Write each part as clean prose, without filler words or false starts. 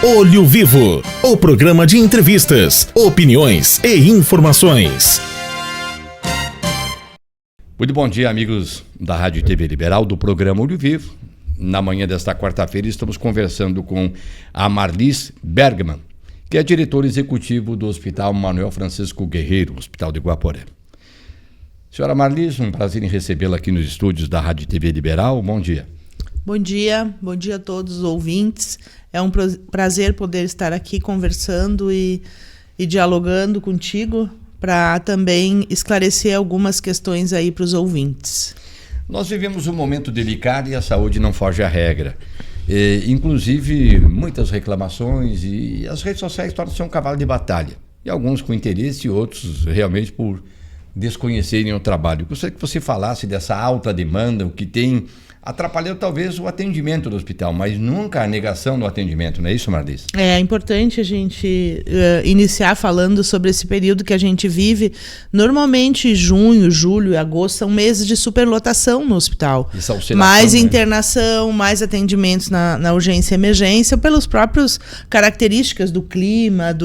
Olho Vivo, o programa de entrevistas, opiniões e informações. Muito bom dia, amigos da Rádio e TV Liberal, do programa Olho Vivo. Na manhã desta quarta-feira estamos conversando com a Marlis Bergman, que é diretor executivo do Hospital Manuel Francisco Guerreiro, Hospital de Guaporé. Senhora Marlis, um prazer em recebê-la aqui nos estúdios da Rádio e TV Liberal. Bom dia. Bom dia a todos os ouvintes. É um prazer poder estar aqui conversando e dialogando contigo para também esclarecer algumas questões aí para os ouvintes. Nós vivemos um momento delicado e a saúde não foge à regra. Inclusive, muitas reclamações e as redes sociais tornam-se um cavalo de batalha. E alguns com interesse e outros realmente por desconhecerem o trabalho. Gostaria que você falasse dessa alta demanda, o que tem atrapalhou talvez o atendimento do hospital, mas nunca a negação do atendimento, não é isso, Marlis? É importante a gente iniciar falando sobre esse período que a gente vive. Normalmente junho, julho e agosto são meses de superlotação no hospital. Mais internação, mais atendimentos na urgência e emergência, pelas próprias características do clima,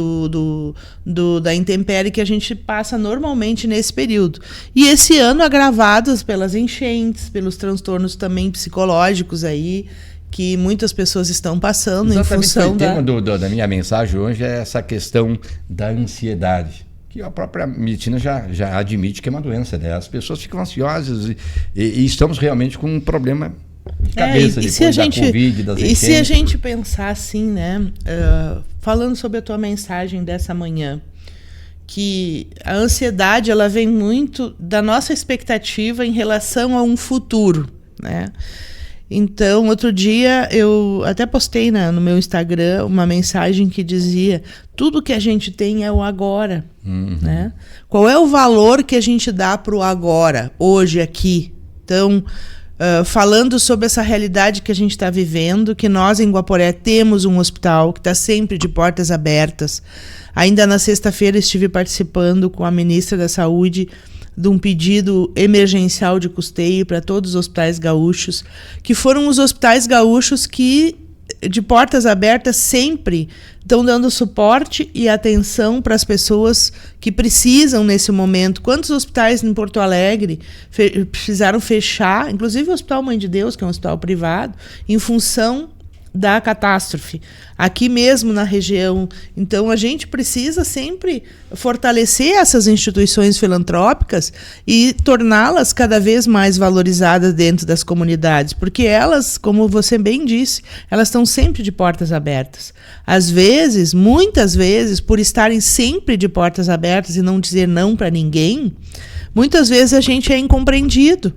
da intempérie que a gente passa normalmente nesse período. E esse ano agravados pelas enchentes, pelos transtornos também psicológicos aí, que muitas pessoas estão passando. Exatamente, em função o tema da minha mensagem hoje é essa questão da ansiedade, que a própria medicina já admite que é uma doença, né? As pessoas ficam ansiosas e estamos realmente com um problema de cabeça depois da Covid, das enchentes. E se a gente pensar assim, né? Falando sobre a tua mensagem dessa manhã, que a ansiedade ela vem muito da nossa expectativa em relação a um futuro, né? Então, outro dia eu até postei no meu Instagram uma mensagem que dizia: tudo que a gente tem é o agora, né? Qual é o valor que a gente dá para o agora, hoje, aqui? Então, falando sobre essa realidade que a gente está vivendo, que nós em Guaporé temos um hospital que está sempre de portas abertas. Ainda na sexta-feira estive participando com a ministra da Saúde de um pedido emergencial de custeio para todos os hospitais gaúchos, que foram os hospitais gaúchos que, de portas abertas, sempre estão dando suporte e atenção para as pessoas que precisam nesse momento. Quantos hospitais em Porto Alegre precisaram fechar, inclusive o Hospital Mãe de Deus, que é um hospital privado, em função da catástrofe, aqui mesmo na região. Então a gente precisa sempre fortalecer essas instituições filantrópicas e torná-las cada vez mais valorizadas dentro das comunidades, porque elas, como você bem disse, elas estão sempre de portas abertas. Às vezes, muitas vezes, por estarem sempre de portas abertas e não dizer não para ninguém, muitas vezes a gente é incompreendido.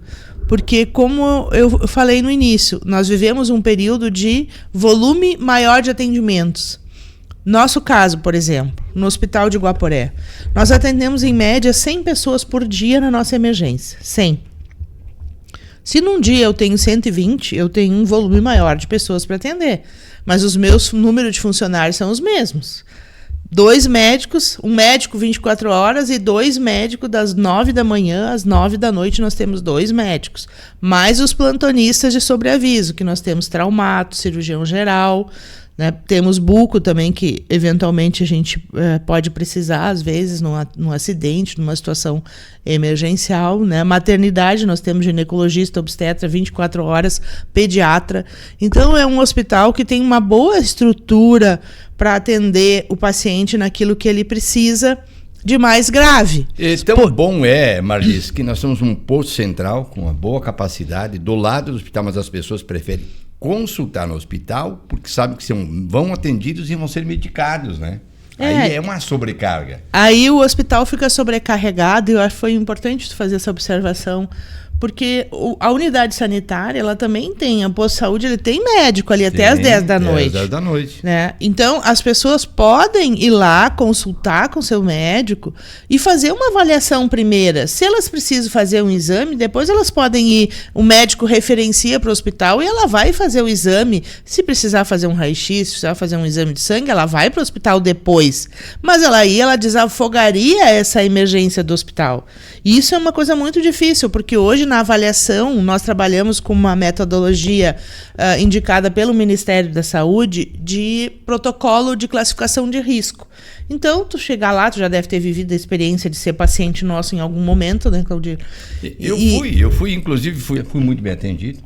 Porque, como eu falei no início, nós vivemos um período de volume maior de atendimentos. Nosso caso, por exemplo, no Hospital de Guaporé, nós atendemos em média 100 pessoas por dia na nossa emergência. 100. Se num dia eu tenho 120, eu tenho um volume maior de pessoas para atender. Mas os meus números de funcionários são os mesmos. 2 médicos, um médico 24 horas e 2 médicos das 9 da manhã às 9 da noite, nós temos 2 médicos. Mais os plantonistas de sobreaviso, que nós temos traumato, cirurgião geral, né? Temos buco também, que eventualmente a gente pode precisar, às vezes, num acidente, numa situação emergencial, né? Maternidade, nós temos ginecologista, obstetra, 24 horas, pediatra. Então, é um hospital que tem uma boa estrutura para atender o paciente naquilo que ele precisa de mais grave. Tão bom Marlis, que nós temos um posto central com uma boa capacidade do lado do hospital, mas as pessoas preferem consultar no hospital porque sabem que vão atendidos e vão ser medicados, né? Aí é uma sobrecarga. Aí o hospital fica sobrecarregado, e eu acho que foi importante tu fazer essa observação, porque a unidade sanitária, ela também tem, a posto de saúde, ele tem médico ali até às 10 da noite. 10 da noite. Né? Então, as pessoas podem ir lá, consultar com seu médico e fazer uma avaliação primeira. Se elas precisam fazer um exame, depois elas podem ir, o médico referencia para o hospital e ela vai fazer o exame. Se precisar fazer um raio-x, se precisar fazer um exame de sangue, ela vai para o hospital depois. Mas ela desafogaria essa emergência do hospital. E isso é uma coisa muito difícil, porque hoje hoje, na avaliação, nós trabalhamos com uma metodologia indicada pelo Ministério da Saúde de protocolo de classificação de risco. Então, tu chegar lá, tu já deve ter vivido a experiência de ser paciente nosso em algum momento, né, Claudir? Eu fui, inclusive, fui muito bem atendido.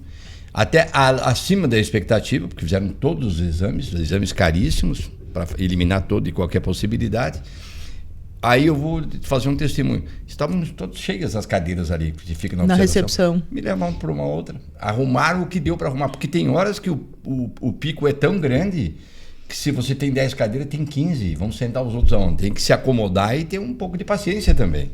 Até acima da expectativa, porque fizeram todos os exames caríssimos, para eliminar toda e qualquer possibilidade. Aí eu vou fazer um testemunho. Estávamos todos cheias as cadeiras ali, que fica na recepção. Me levaram para uma outra. Arrumaram o que deu para arrumar, porque tem horas que o pico é tão grande que se você tem 10 cadeiras, tem 15. Vamos sentar os outros aonde? Tem que se acomodar e ter um pouco de paciência também.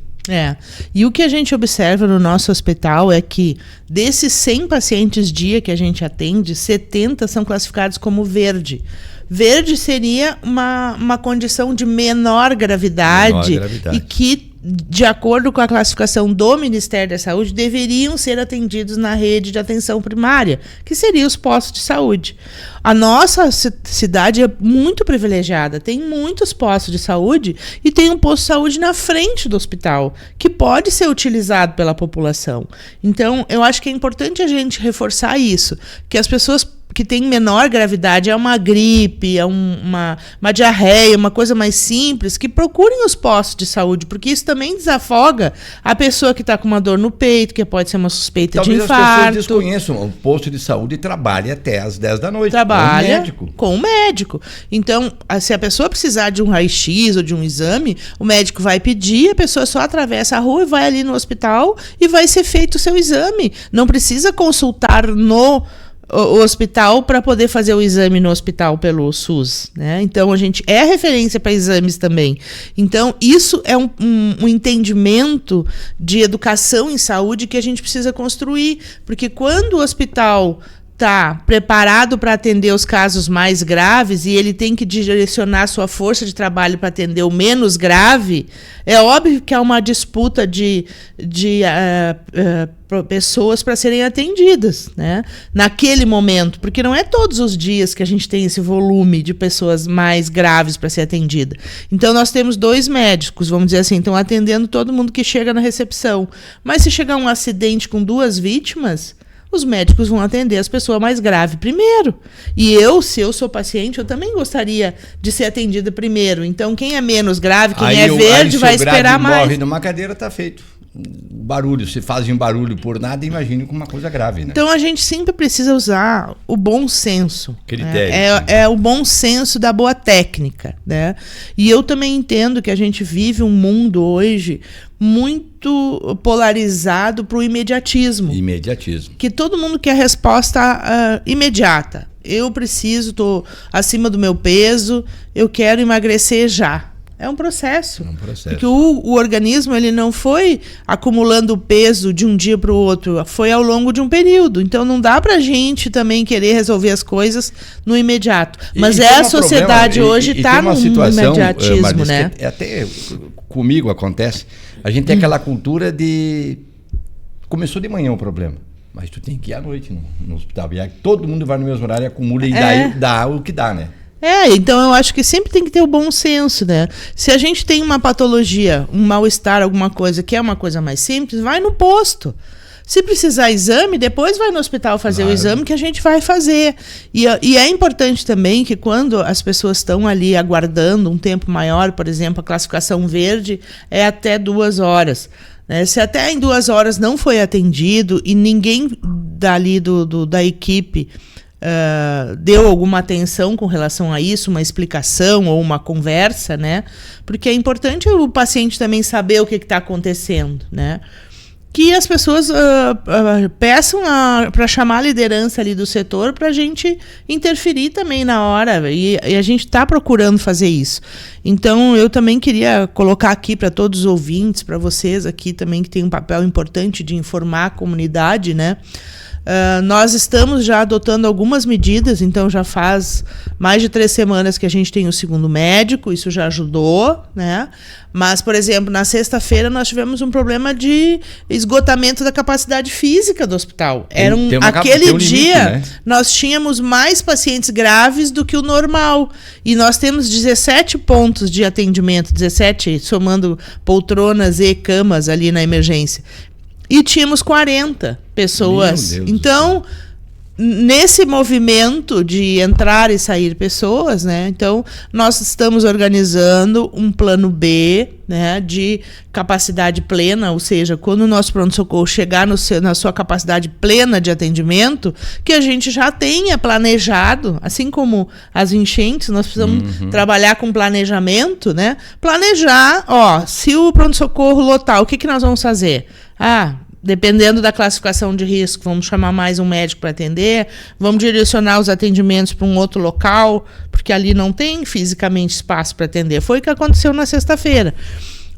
E o que a gente observa no nosso hospital é que desses 100 pacientes dia que a gente atende, 70 são classificados como verde. Verde seria uma condição de menor gravidade e que, de acordo com a classificação do Ministério da Saúde, deveriam ser atendidos na rede de atenção primária, que seriam os postos de saúde. A nossa cidade é muito privilegiada, tem muitos postos de saúde e tem um posto de saúde na frente do hospital, que pode ser utilizado pela população. Então, eu acho que é importante a gente reforçar isso, que as pessoas que tem menor gravidade, é uma gripe, é uma diarreia, uma coisa mais simples, que procurem os postos de saúde, porque isso também desafoga a pessoa que está com uma dor no peito, que pode ser uma suspeita de infarto. Talvez as pessoas desconheçam o posto de saúde e trabalhe até às 10 da noite. Trabalha com o médico. Então, se a pessoa precisar de um raio-x ou de um exame, o médico vai pedir, a pessoa só atravessa a rua e vai ali no hospital e vai ser feito o seu exame. Não precisa consultar no o hospital para poder fazer o exame no hospital pelo SUS, né? Então a gente é referência para exames também. Então isso é um entendimento de educação em saúde que a gente precisa construir, porque quando o hospital está preparado para atender os casos mais graves e ele tem que direcionar sua força de trabalho para atender o menos grave, é óbvio que há uma disputa de pessoas para serem atendidas, né? Naquele momento, porque não é todos os dias que a gente tem esse volume de pessoas mais graves para ser atendida. Então nós temos 2 médicos, vamos dizer assim, estão atendendo todo mundo que chega na recepção. Mas se chegar um acidente com 2 vítimas, os médicos vão atender as pessoas mais graves primeiro. E se eu sou paciente, eu também gostaria de ser atendida primeiro. Então, quem é menos grave, quem é verde, vai esperar mais. Morre numa cadeira, está feito. Barulho, se fazem um barulho por nada, imagine como uma coisa grave, né? Então a gente sempre precisa usar o bom senso. Critério. É o bom senso da boa técnica, né? E eu também entendo que a gente vive um mundo hoje muito polarizado para o imediatismo. Que todo mundo quer resposta imediata. Eu preciso, estou acima do meu peso, eu quero emagrecer já. É um processo. Porque o organismo ele não foi acumulando peso de um dia para o outro, foi ao longo de um período. Então não dá para a gente também querer resolver as coisas no imediato. Mas a sociedade hoje está no imediatismo, Marlis, né? Até comigo acontece. A gente tem aquela cultura de... Começou de manhã o problema, mas tu tem que ir à noite no hospital. E aí todo mundo vai no mesmo horário, acumula e daí dá o que dá, né? Então eu acho que sempre tem que ter o bom senso, né? Se a gente tem uma patologia, um mal-estar, alguma coisa que é uma coisa mais simples, vai no posto. Se precisar exame, depois vai no hospital fazer o exame que a gente vai fazer. E é importante também que quando as pessoas estão ali aguardando um tempo maior, por exemplo, a classificação verde é até 2 horas. Né? Se até em 2 horas não foi atendido e ninguém dali da equipe deu alguma atenção com relação a isso, uma explicação ou uma conversa, né? Porque é importante o paciente também saber o que está acontecendo, né? Que as pessoas peçam para chamar a liderança ali do setor para a gente interferir também na hora, e a gente está procurando fazer isso. Então, eu também queria colocar aqui para todos os ouvintes, para vocês aqui também, que tem um papel importante de informar a comunidade, né? Nós estamos já adotando algumas medidas, então já faz mais de 3 semanas que a gente tem o segundo médico, isso já ajudou, né? Mas, por exemplo, na sexta-feira nós tivemos um problema de esgotamento da capacidade física do hospital. Aquele dia, né? Nós tínhamos mais pacientes graves do que o normal. E nós temos 17 pontos de atendimento, 17, somando poltronas e camas ali na emergência. e tínhamos 40 pessoas. Então, nesse movimento de entrar e sair pessoas, né? Então, nós estamos organizando um plano B, né, de capacidade plena, ou seja, quando o nosso pronto-socorro chegar na sua capacidade plena de atendimento, que a gente já tenha planejado, assim como as enchentes, nós precisamos trabalhar com planejamento, né? Planejar, se o pronto-socorro lotar, o que nós vamos fazer? Dependendo da classificação de risco, vamos chamar mais um médico para atender, vamos direcionar os atendimentos para um outro local, porque ali não tem fisicamente espaço para atender. Foi o que aconteceu na sexta-feira.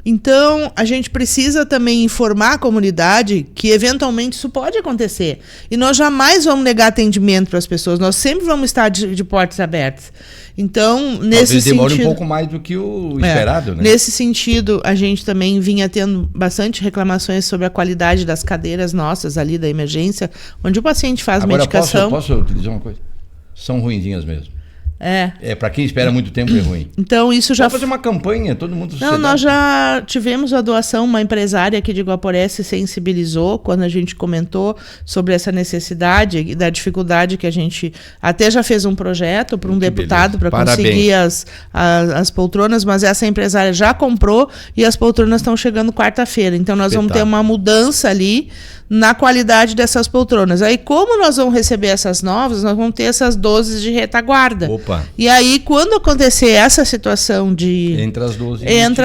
Então, a gente precisa também informar a comunidade que, eventualmente, isso pode acontecer. E nós jamais vamos negar atendimento para as pessoas, nós sempre vamos estar de portas abertas. Então, nesse sentido... demora um pouco mais do que o esperado, né? Nesse sentido, a gente também vinha tendo bastante reclamações sobre a qualidade das cadeiras nossas ali da emergência, onde o paciente faz medicação... Posso utilizar uma coisa? São ruinzinhas mesmo. Para quem espera muito tempo é ruim. Então isso já... Vamos fazer uma campanha, todo mundo... Não, nós já tivemos a doação, uma empresária aqui de Guaporé se sensibilizou quando a gente comentou sobre essa necessidade e da dificuldade que a gente... Até já fez um projeto para um deputado para conseguir as poltronas, mas essa empresária já comprou e as poltronas estão chegando quarta-feira. Então nós vamos ter uma mudança ali na qualidade dessas poltronas. Aí, como nós vamos receber essas novas, nós vamos ter essas 12 de retaguarda. Opa. E aí, quando acontecer essa situação de... Entre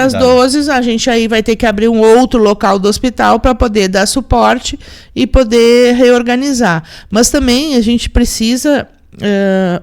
as 12, a gente aí vai ter que abrir um outro local do hospital para poder dar suporte e poder reorganizar. Mas também a gente precisa...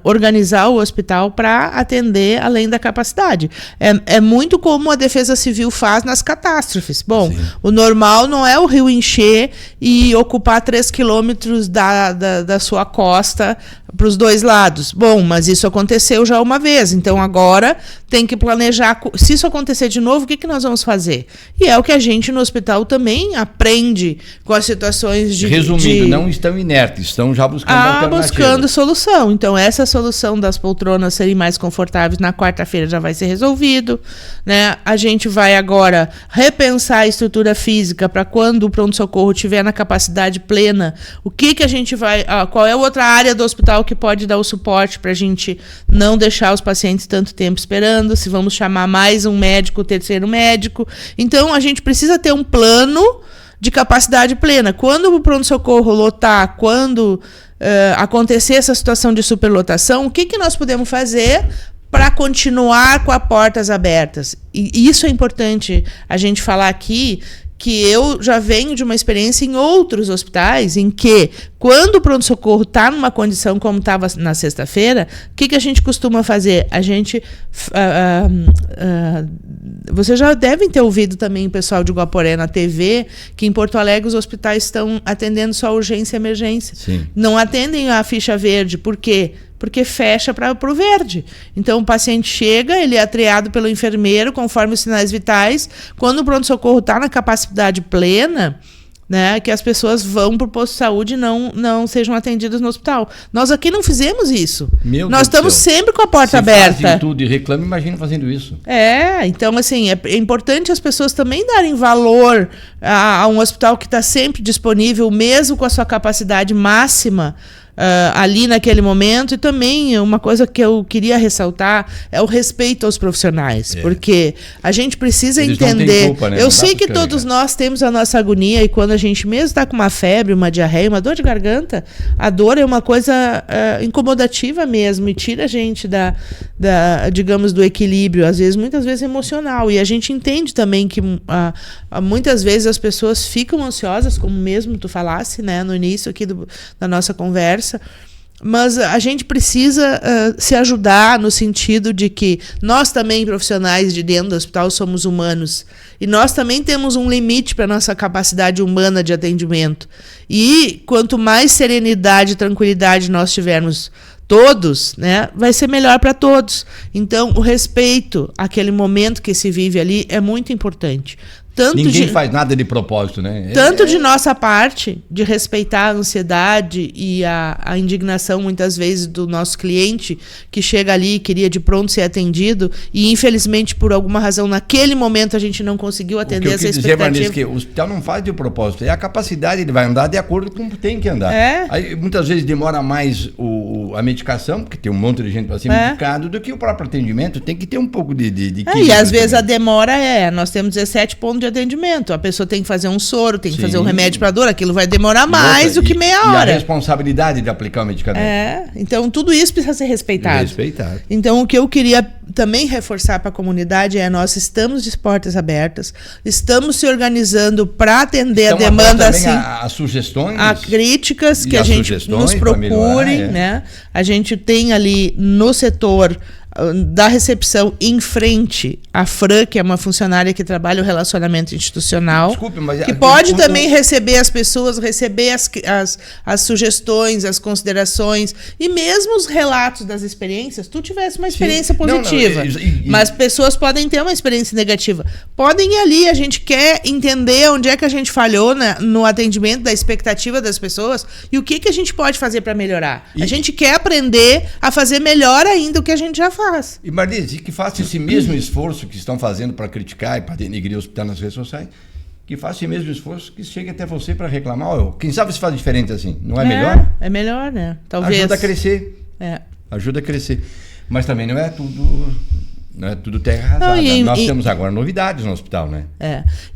organizar o hospital para atender além da capacidade. É muito como a Defesa Civil faz nas catástrofes. Bom, o normal não é o rio encher e ocupar 3 quilômetros da sua costa para os dois lados. Bom, mas isso aconteceu já uma vez, então agora tem que planejar. Se isso acontecer de novo, o que nós vamos fazer? E é o que a gente no hospital também aprende com as situações de... Resumindo, não estão inertes, estão já buscando alternativas. Buscando solução. Então, essa solução das poltronas serem mais confortáveis na quarta-feira já vai ser resolvido, né? A gente vai agora repensar a estrutura física para quando o pronto-socorro estiver na capacidade plena, o que a gente vai... qual é a outra área do hospital que pode dar o suporte para a gente não deixar os pacientes tanto tempo esperando, se vamos chamar mais um médico, terceiro médico. Então, a gente precisa ter um plano de capacidade plena. Quando o pronto-socorro lotar, quando acontecer essa situação de superlotação, o que nós podemos fazer para continuar com as portas abertas? E isso é importante a gente falar aqui, que eu já venho de uma experiência em outros hospitais em que, quando o pronto-socorro está numa condição como estava na sexta-feira, o que a gente costuma fazer? A gente... vocês já devem ter ouvido também o pessoal de Guaporé na TV, que em Porto Alegre os hospitais estão atendendo só urgência e emergência. Sim. Não atendem a ficha verde. Por quê? Porque fecha para o verde. Então, o paciente chega, ele é triado pelo enfermeiro, conforme os sinais vitais. Quando o pronto-socorro está na capacidade plena, né, que as pessoas vão para o posto de saúde e não sejam atendidas no hospital. Nós aqui não fizemos isso. Nós estamos sempre com a porta aberta. Se fazem tudo e reclamam, imagina fazendo isso. Então, assim, é importante as pessoas também darem valor a um hospital que está sempre disponível, mesmo com a sua capacidade máxima, ali naquele momento. E também uma coisa que eu queria ressaltar é o respeito aos profissionais, porque a gente precisa entender. Culpa, né? Eu sei que todos nós temos a nossa agonia, e quando a gente mesmo está com uma febre, uma diarreia, uma dor de garganta, a dor é uma coisa incomodativa mesmo e tira a gente digamos, do equilíbrio, muitas vezes emocional. E a gente entende também que muitas vezes as pessoas ficam ansiosas, como mesmo tu falasse, né, no início aqui da nossa conversa. Mas a gente precisa se ajudar no sentido de que nós também, profissionais de dentro do hospital, somos humanos. E nós também temos um limite para a nossa capacidade humana de atendimento. E quanto mais serenidade e tranquilidade nós tivermos todos, né, vai ser melhor para todos. Então, o respeito àquele momento que se vive ali é muito importante. Ninguém faz nada de propósito, né? Tanto de nossa parte, de respeitar a ansiedade e a indignação, muitas vezes, do nosso cliente, que chega ali e queria de pronto ser atendido, e infelizmente, por alguma razão, naquele momento a gente não conseguiu atender essa expectativa. Dizer, que o hospital não faz de propósito, é a capacidade, ele vai andar de acordo com o que tem que andar. Aí, muitas vezes demora mais a medicação, porque tem um monte de gente para ser medicado, do que o próprio atendimento, tem que ter um pouco de e às vezes a demora nós temos 17 pontos de atendimento, a pessoa tem que fazer um soro, tem que fazer um remédio para dor, aquilo vai demorar mais do que meia hora. E a responsabilidade de aplicar o medicamento. Então tudo isso precisa ser respeitado. Então o que eu queria também reforçar para a comunidade nós estamos de portas abertas, estamos se organizando para atender a demanda assim, as sugestões, a críticas que a gente nos procure, né? A gente tem ali no setor da recepção em frente a Fran, que é uma funcionária que trabalha o relacionamento institucional, que pode também receber as pessoas, receber as sugestões, as considerações e mesmo os relatos das experiências. Tu tivesse uma experiência positiva, mas pessoas podem ter uma experiência negativa. Podem ir ali, a gente quer entender onde é que a gente falhou no atendimento da expectativa das pessoas e o que a gente pode fazer para melhorar. A gente quer aprender a fazer melhor ainda o que a gente já faz. E Marlise, que faça esse mesmo esforço que estão fazendo para criticar e para denegrir o hospital nas redes sociais, que faça esse mesmo esforço que chegue até você para reclamar. Quem sabe se faz diferente assim, não é melhor? É melhor, né? Talvez. Ajuda a crescer. Ajuda a crescer. Mas também não é tudo terra arrasada. Nós temos agora novidades no hospital, né?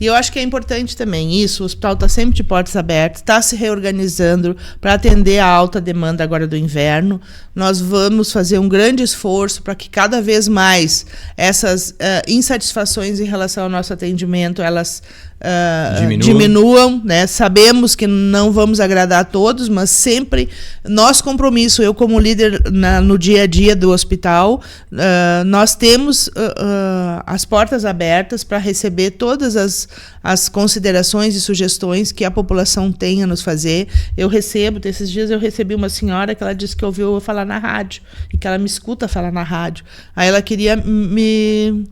E eu acho que é importante também isso, o hospital está sempre de portas abertas, está se reorganizando para atender a alta demanda agora do inverno. Nós vamos fazer um grande esforço para que cada vez mais essas insatisfações em relação ao nosso atendimento, elas diminuam, né? Sabemos que não vamos agradar a todos, mas sempre nosso compromisso, eu como líder no dia a dia do hospital, nós temos as portas abertas para receber todas as considerações e sugestões que a população tem a nos fazer. Esses dias eu recebi uma senhora que ela disse que ouviu eu falar na rádio e que ela me escuta falar na rádio. Aí ela queria me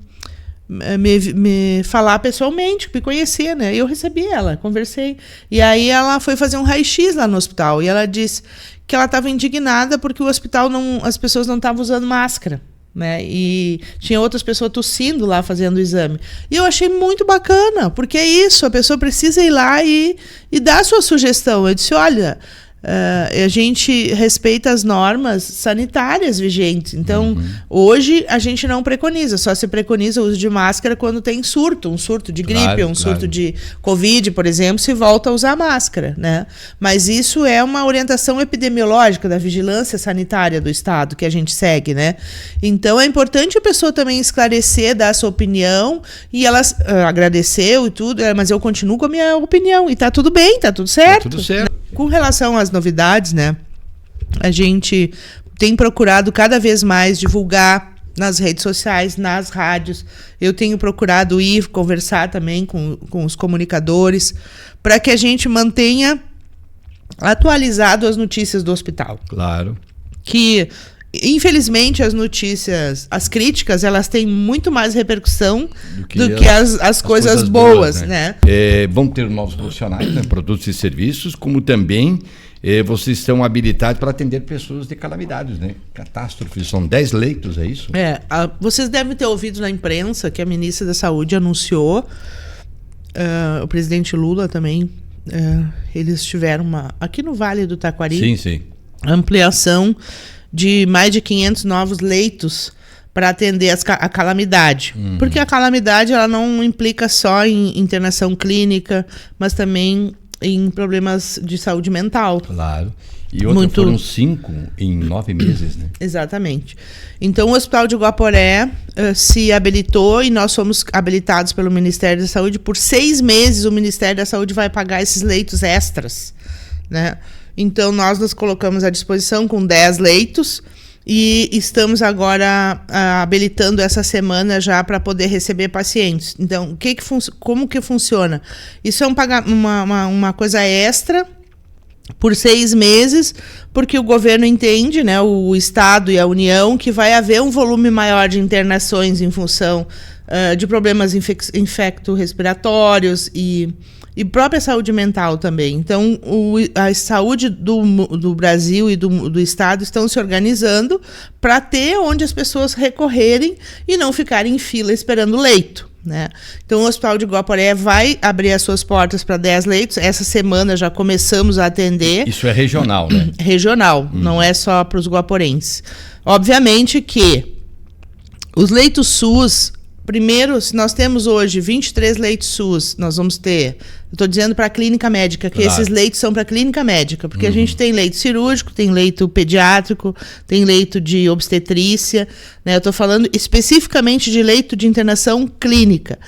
falar pessoalmente, me conhecer, né? Eu recebi ela, conversei. E aí ela foi fazer um raio-x lá no hospital e ela disse que ela estava indignada porque o hospital as pessoas não estavam usando máscara, né? E tinha outras pessoas tossindo lá fazendo o exame. E eu achei muito bacana, porque é isso, a pessoa precisa ir lá e dar a sua sugestão. Eu disse, olha, a gente respeita as normas sanitárias vigentes. Então, hoje a gente não preconiza, só se preconiza o uso de máscara quando tem um surto de gripe, surto de Covid, por exemplo, se volta a usar máscara, né? Mas isso é uma orientação epidemiológica da vigilância sanitária do Estado que a gente segue, né? Então, é importante a pessoa também esclarecer, dar a sua opinião, e ela agradeceu e tudo, mas eu continuo com a minha opinião, e tá tudo bem, tá tudo certo. Tá tudo certo. Com relação às novidades, né? A gente tem procurado cada vez mais divulgar nas redes sociais, nas rádios. Eu tenho procurado ir conversar também com os comunicadores para que a gente mantenha atualizado as notícias do hospital. Claro. Que, infelizmente, as notícias, as críticas, elas têm muito mais repercussão do que as coisas boas, né? Vão ter novos profissionais, né? Produtos e serviços, como também vocês estão habilitados para atender pessoas de calamidades, né? Catástrofes, são 10 leitos, é isso? Vocês devem ter ouvido na imprensa que a ministra da Saúde anunciou, o presidente Lula também, eles tiveram aqui no Vale do Taquari, sim. ampliação de mais de 500 novos leitos para atender a calamidade. Porque a calamidade ela não implica só em internação clínica, mas também em problemas de saúde mental. Claro. E foram 5 em 9 meses, né? Exatamente. Então, o Hospital de Guaporé se habilitou e nós fomos habilitados pelo Ministério da Saúde. Por 6 meses, o Ministério da Saúde vai pagar esses leitos extras, né? Então, nós nos colocamos à disposição com 10 leitos e estamos agora habilitando essa semana já para poder receber pacientes. Então, como que funciona? Isso é uma coisa extra por 6 meses, porque o governo entende, né, o Estado e a União, que vai haver um volume maior de internações em função de problemas infecto-respiratórios e própria saúde mental também. Então, a saúde do Brasil e do Estado estão se organizando para ter onde as pessoas recorrerem e não ficarem em fila esperando leito, né? Então, o Hospital de Guaporé vai abrir as suas portas para 10 leitos. Essa semana já começamos a atender. Isso é regional, né? Regional, não é só para os guaporenses. Obviamente que os leitos SUS... Primeiro, se nós temos hoje 23 leitos SUS, nós vamos ter... Eu estou dizendo para a clínica médica, que esses leitos são para a clínica médica, porque a gente tem leito cirúrgico, tem leito pediátrico, tem leito de obstetrícia, né? Eu estou falando especificamente de leito de internação clínica.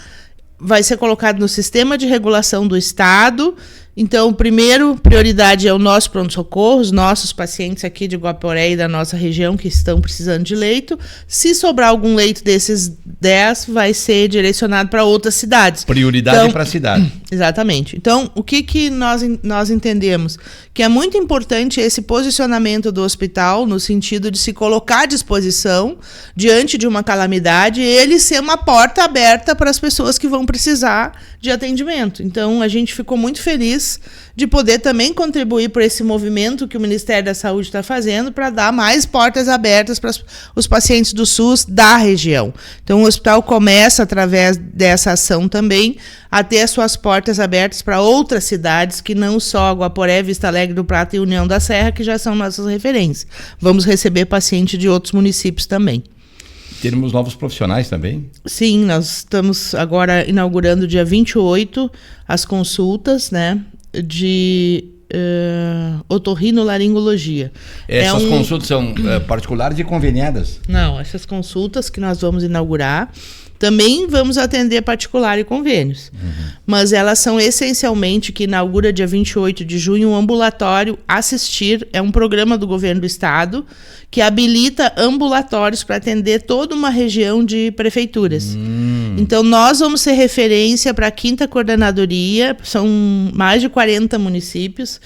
Vai ser colocado no sistema de regulação do Estado. Então, primeiro, prioridade é o nosso pronto-socorro, os nossos pacientes aqui de Guaporé e da nossa região que estão precisando de leito. Se sobrar algum leito desses 10, vai ser direcionado para outras cidades. Prioridade para a cidade. Exatamente. Então, o que nós entendemos? Que é muito importante esse posicionamento do hospital no sentido de se colocar à disposição diante de uma calamidade e ele ser uma porta aberta para as pessoas que vão precisar de atendimento. Então, a gente ficou muito feliz de poder também contribuir por esse movimento que o Ministério da Saúde está fazendo para dar mais portas abertas para os pacientes do SUS da região. Então, o hospital começa, através dessa ação também, a ter as suas portas abertas para outras cidades, que não só Guaporé, Vista Alegre do Prata e União da Serra, que já são nossas referências. Vamos receber pacientes de outros municípios também. Teremos novos profissionais também? Sim, nós estamos agora inaugurando dia 28 as consultas, né, de otorrinolaringologia. Essas consultas são particulares e conveniadas? Não, essas consultas que nós vamos inaugurar, também vamos atender particular e convênios. Mas elas são essencialmente, que inaugura dia 28 de junho, um ambulatório Assistir. É um programa do governo do estado que habilita ambulatórios para atender toda uma região de prefeituras. Então, nós vamos ser referência para a 5ª coordenadoria, são mais de 40 municípios,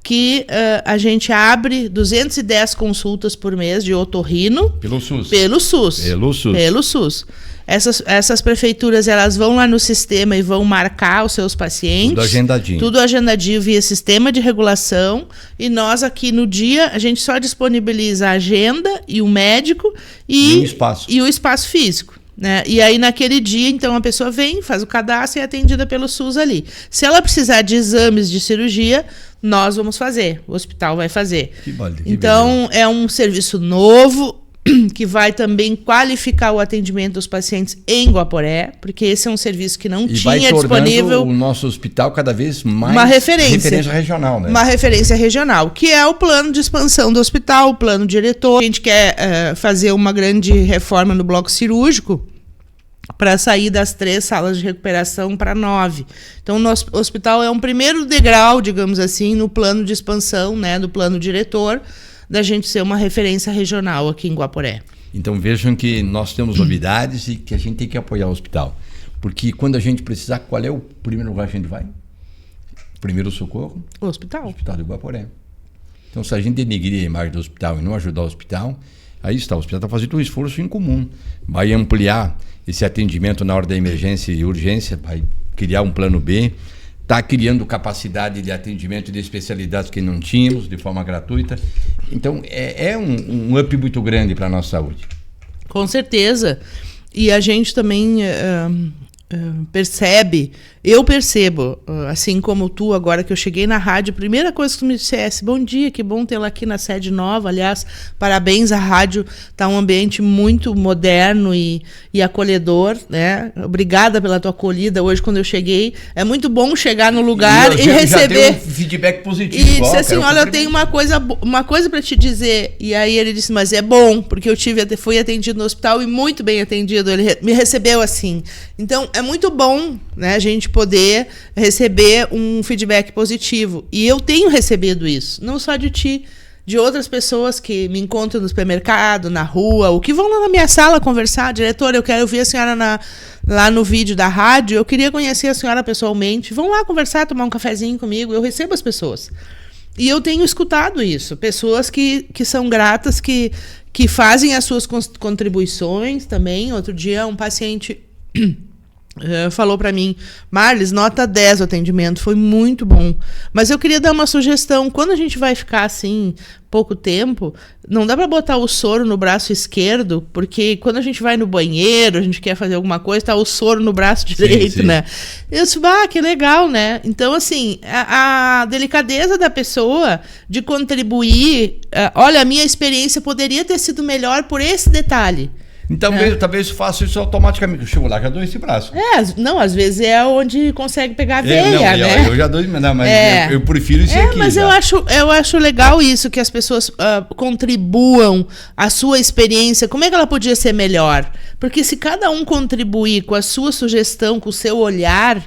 que a gente abre 210 consultas por mês de otorrino. Pelo SUS. Pelo SUS. Pelo SUS. Pelo SUS. Essas prefeituras, elas vão lá no sistema e vão marcar os seus pacientes. Tudo agendadinho. Tudo agendadinho via sistema de regulação. E nós aqui no dia, a gente só disponibiliza a agenda e o médico e o espaço físico, né? E aí naquele dia, então, a pessoa vem, faz o cadastro e é atendida pelo SUS ali. Se ela precisar de exames de cirurgia, nós vamos fazer. O hospital vai fazer. Então, é um serviço novo, que vai também qualificar o atendimento dos pacientes em Guaporé, porque esse é um serviço que não tinha disponível. O nosso hospital cada vez mais uma referência regional, né? Uma referência regional, que é o plano de expansão do hospital, o plano diretor. A gente quer fazer uma grande reforma no bloco cirúrgico para sair das 3 salas de recuperação para 9. Então, o nosso hospital é um primeiro degrau, digamos assim, no plano de expansão, né, do plano diretor, da gente ser uma referência regional aqui em Guaporé. Então vejam que nós temos novidades e que a gente tem que apoiar o hospital. Porque quando a gente precisar, qual é o primeiro lugar que a gente vai? Primeiro socorro? O hospital. O Hospital de Guaporé. Então, se a gente denegrir a imagem do hospital e não ajudar o hospital, aí está, o hospital está fazendo um esforço incomum. Vai ampliar esse atendimento na hora da emergência e urgência, vai criar um plano B, está criando capacidade de atendimento de especialidades que não tínhamos, de forma gratuita. Então, é um up muito grande para a nossa saúde. Com certeza. E a gente também percebe, eu percebo, assim como tu, agora que eu cheguei na rádio, a primeira coisa que tu me dissesse, bom dia, que bom tê-la aqui na sede nova, aliás, parabéns, a rádio está um ambiente muito moderno e acolhedor, né? Obrigada pela tua acolhida hoje quando eu cheguei, é muito bom chegar no lugar e receber... Já deu um feedback positivo. E disse assim, olha, eu tenho uma coisa para te dizer, e aí ele disse, mas é bom, porque eu fui atendido no hospital e muito bem atendido, ele me recebeu assim, então é muito bom, né, a gente poder receber um feedback positivo. E eu tenho recebido isso, não só de ti, de outras pessoas que me encontram no supermercado, na rua, ou que vão lá na minha sala conversar. Diretora, eu quero ouvir a senhora lá no vídeo da rádio, eu queria conhecer a senhora pessoalmente. Vão lá conversar, tomar um cafezinho comigo. Eu recebo as pessoas. E eu tenho escutado isso. Pessoas que são gratas, que fazem as suas contribuições também. Outro dia, um paciente falou para mim, Marlis, nota 10 o atendimento, foi muito bom. Mas eu queria dar uma sugestão, quando a gente vai ficar assim, pouco tempo, não dá para botar o soro no braço esquerdo, porque quando a gente vai no banheiro, a gente quer fazer alguma coisa, tá o soro no braço direito, sim. Né? Eu disse, que legal, né? Então, assim, a delicadeza da pessoa de contribuir, olha, a minha experiência poderia ter sido melhor por esse detalhe. Então, talvez eu faça isso automaticamente. Eu chego lá, já dou esse braço. Não, às vezes é onde consegue pegar a veia, né? Eu já dou, mas eu prefiro isso aqui. Mas eu acho legal isso, que as pessoas contribuam a sua experiência. Como é que ela podia ser melhor? Porque se cada um contribuir com a sua sugestão, com o seu olhar,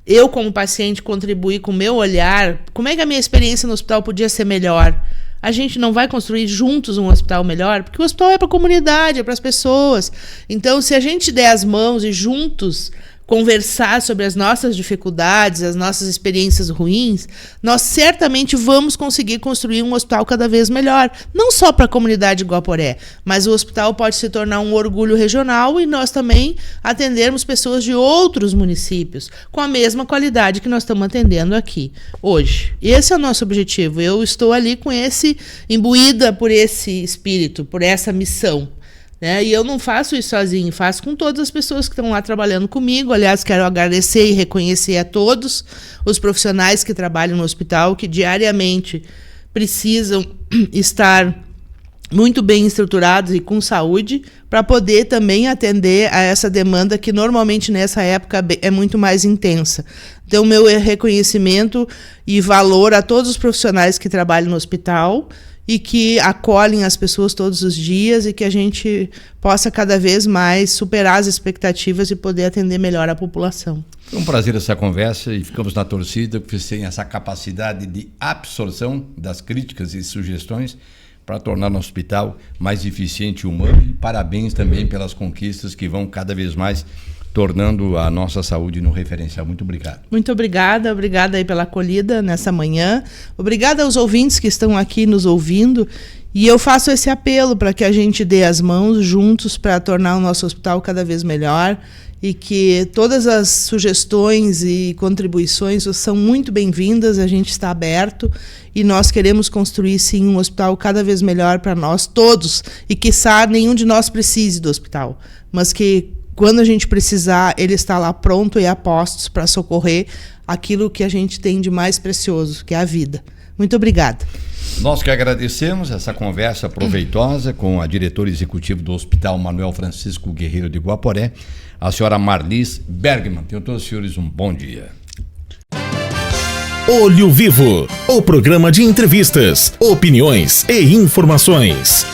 eu como paciente contribuir com o meu olhar, como é que a minha experiência no hospital podia ser melhor? A gente não vai construir juntos um hospital melhor, porque o hospital é para a comunidade, é para as pessoas. Então, se a gente der as mãos e juntos conversar sobre as nossas dificuldades, as nossas experiências ruins, nós certamente vamos conseguir construir um hospital cada vez melhor. Não só para a comunidade de Guaporé, mas o hospital pode se tornar um orgulho regional e nós também atendermos pessoas de outros municípios com a mesma qualidade que nós estamos atendendo aqui hoje. Esse é o nosso objetivo. Eu estou ali imbuída por esse espírito, por essa missão. Né? E eu não faço isso sozinho, faço com todas as pessoas que estão lá trabalhando comigo. Aliás, quero agradecer e reconhecer a todos os profissionais que trabalham no hospital, que diariamente precisam estar muito bem estruturados e com saúde, para poder também atender a essa demanda que normalmente nessa época é muito mais intensa. Então, meu reconhecimento e valor a todos os profissionais que trabalham no hospital e que acolhem as pessoas todos os dias e que a gente possa cada vez mais superar as expectativas e poder atender melhor a população. Foi um prazer essa conversa e ficamos na torcida que você tem essa capacidade de absorção das críticas e sugestões para tornar nosso hospital mais eficiente e humano. E parabéns também pelas conquistas que vão cada vez mais tornando a nossa saúde no referencial. Muito obrigado. Muito obrigada aí pela acolhida nessa manhã. Obrigada aos ouvintes que estão aqui nos ouvindo. E eu faço esse apelo para que a gente dê as mãos juntos para tornar o nosso hospital cada vez melhor e que todas as sugestões e contribuições são muito bem-vindas, a gente está aberto e nós queremos construir, sim, um hospital cada vez melhor para nós todos e, quiçá, nenhum de nós precise do hospital, mas que quando a gente precisar, ele está lá pronto e a postos para socorrer aquilo que a gente tem de mais precioso, que é a vida. Muito obrigada. Nós que agradecemos essa conversa proveitosa com a diretora executiva do Hospital Manuel Francisco Guerreiro de Guaporé, a senhora Marlis Bergman. Tenham todos os senhores um bom dia. Olho Vivo, o programa de entrevistas, opiniões e informações.